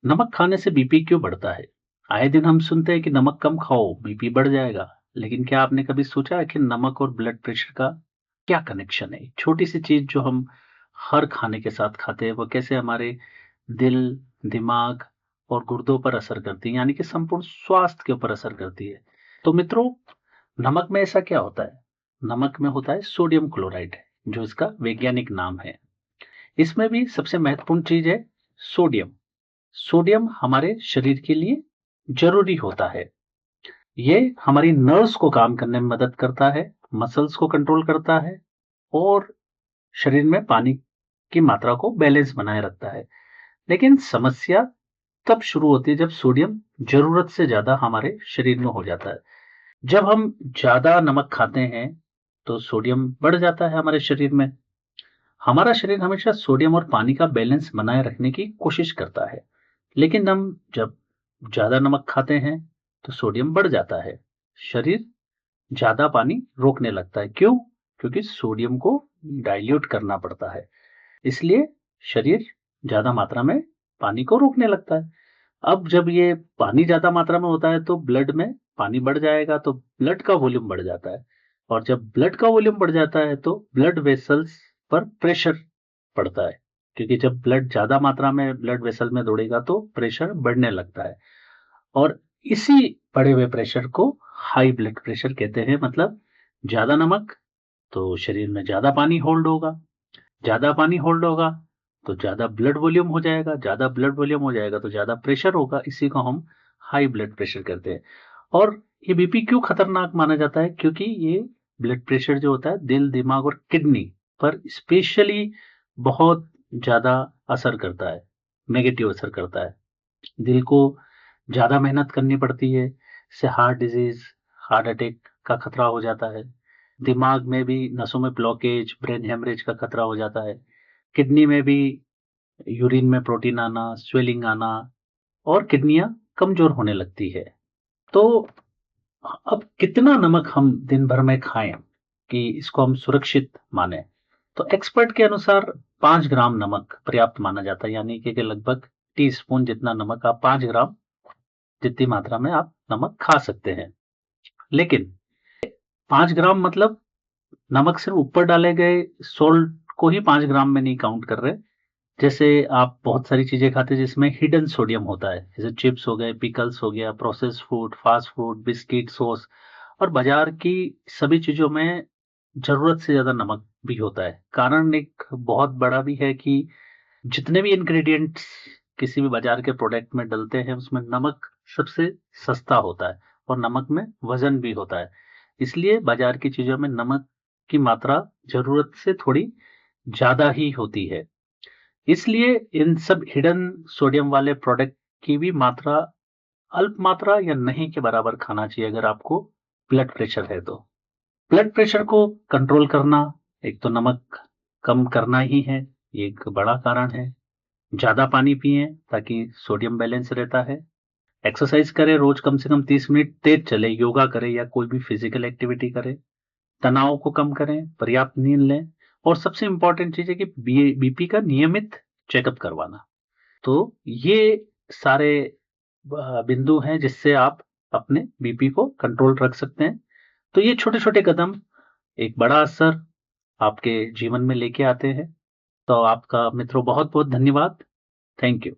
नमक खाने से बीपी क्यों बढ़ता है? आए दिन हम सुनते हैं कि नमक कम खाओ, बीपी बढ़ जाएगा। लेकिन क्या आपने कभी सोचा है कि नमक और ब्लड प्रेशर का क्या कनेक्शन है? छोटी सी चीज जो हम हर खाने के साथ खाते हैं, वो कैसे हमारे दिल, दिमाग और गुर्दों पर असर करती है, यानी कि संपूर्ण स्वास्थ्य के ऊपर असर करती है। तो मित्रों, नमक में ऐसा क्या होता है? नमक में होता है सोडियम क्लोराइड, जो इसका वैज्ञानिक नाम है। इसमें भी सबसे महत्वपूर्ण चीज है सोडियम। सोडियम हमारे शरीर के लिए ज़रूरी होता है। ये हमारी नर्व्स को काम करने में मदद करता है, मसल्स को कंट्रोल करता है और शरीर में पानी की मात्रा को बैलेंस बनाए रखता है। लेकिन समस्या तब शुरू होती है जब सोडियम ज़रूरत से ज़्यादा हमारे शरीर में हो जाता है। जब हम ज़्यादा नमक खाते हैं, तो सोडियम बढ़ जाता है हमारे शरीर में। हमारा शरीर हमेशा सोडियम और पानी का बैलेंस बनाए रखने की कोशिश करता है। लेकिन हम जब ज़्यादा नमक खाते हैं, तो सोडियम बढ़ जाता है। शरीर ज़्यादा पानी रोकने लगता है। क्यों? क्योंकि सोडियम को डाइल्यूट करना पड़ता है। इसलिए शरीर ज़्यादा मात्रा में पानी को रोकने लगता है। अब जब ये पानी ज़्यादा मात्रा में होता है, तो ब्लड में पानी बढ़ जाएगा, तो ब्लड का वॉल्यूम बढ़ जाता है। और जब ब्लड का वॉल्यूम बढ़ जाता है, तो ब्लड वेसल्स पर प्रेशर पड़ता है। क्योंकि जब ब्लड ज़्यादा मात्रा में ब्लड वेसल में दौड़ेगा, तो प्रेशर बढ़ने लगता है। और इसी बढ़े हुए प्रेशर को हाई ब्लड प्रेशर कहते हैं। मतलब ज़्यादा नमक, तो शरीर में ज़्यादा पानी होल्ड होगा। ज़्यादा पानी होल्ड होगा, तो ज़्यादा ब्लड वॉल्यूम हो जाएगा। ज़्यादा ब्लड वॉल्यूम हो जाएगा, तो ज़्यादा प्रेशर होगा। इसी को हम हाई ब्लड प्रेशर कहते हैं। और ये बीपी क्यों खतरनाक माना जाता है? क्योंकि ये ब्लड प्रेशर जो होता है, दिल, दिमाग और किडनी पर स्पेशली बहुत ज़्यादा असर करता है, नेगेटिव असर करता है। दिल को ज़्यादा मेहनत करनी पड़ती है, इससे हार्ट डिज़ीज़, हार्ट अटैक का खतरा हो जाता है। दिमाग में भी नसों में ब्लॉकेज, ब्रेन हेमरेज का खतरा हो जाता है। किडनी में भी यूरिन में प्रोटीन आना, स्वेलिंग आना और किडनियाँ कमज़ोर होने लगती है। तो अब कितना नमक हम दिन भर में खाएँ कि इसको हम सुरक्षित मानें? तो एक्सपर्ट के अनुसार 5 ग्राम नमक पर्याप्त माना जाता है, यानी कि लगभग टीस्पून जितना नमक, आप 5 ग्राम जितनी मात्रा में आप नमक खा सकते हैं। लेकिन 5 ग्राम मतलब नमक सिर्फ ऊपर डाले गए सॉल्ट को ही 5 ग्राम में नहीं काउंट कर रहे। जैसे आप बहुत सारी चीज़ें खाते हैं जिसमें हिडन सोडियम होता है, जैसे चिप्स हो गए, पिकल्स हो गया, processed food, fast food, biscuit, sauce और बाज़ार की सभी चीज़ों में ज़रूरत से ज़्यादा नमक भी होता है। कारण एक बहुत बड़ा भी है कि जितने भी इंग्रीडिएंट्स किसी भी बाज़ार के प्रोडक्ट में डलते हैं, उसमें नमक सबसे सस्ता होता है और नमक में वज़न भी होता है। इसलिए बाज़ार की चीज़ों में नमक की मात्रा ज़रूरत से थोड़ी ज़्यादा ही होती है। इसलिए इन सब हिडन सोडियम वाले प्रोडक्ट की भी मात्रा अल्प मात्रा या नहीं के बराबर खाना चाहिए अगर आपको ब्लड प्रेशर है तो। ब्लड प्रेशर को कंट्रोल करना, एक तो नमक कम करना ही है, ये एक बड़ा कारण है। ज़्यादा पानी पिएँ ताकि सोडियम बैलेंस रहता है। एक्सरसाइज करें, रोज़ कम से कम 30 मिनट तेज़ चलें, योगा करें या कोई भी फिज़िकल एक्टिविटी करें। तनाव को कम करें, पर्याप्त नींद लें और सबसे इम्पोर्टेंट चीज़ है कि बीपी का नियमित चेकअप करवाना। तो ये सारे बिंदु हैं जिससे आप अपने बीपी को कंट्रोल रख सकते हैं। तो ये छोटे-छोटे कदम एक बड़ा असर आपके जीवन में लेके आते हैं। तो आपका मित्रों बहुत-बहुत धन्यवाद। Thank you.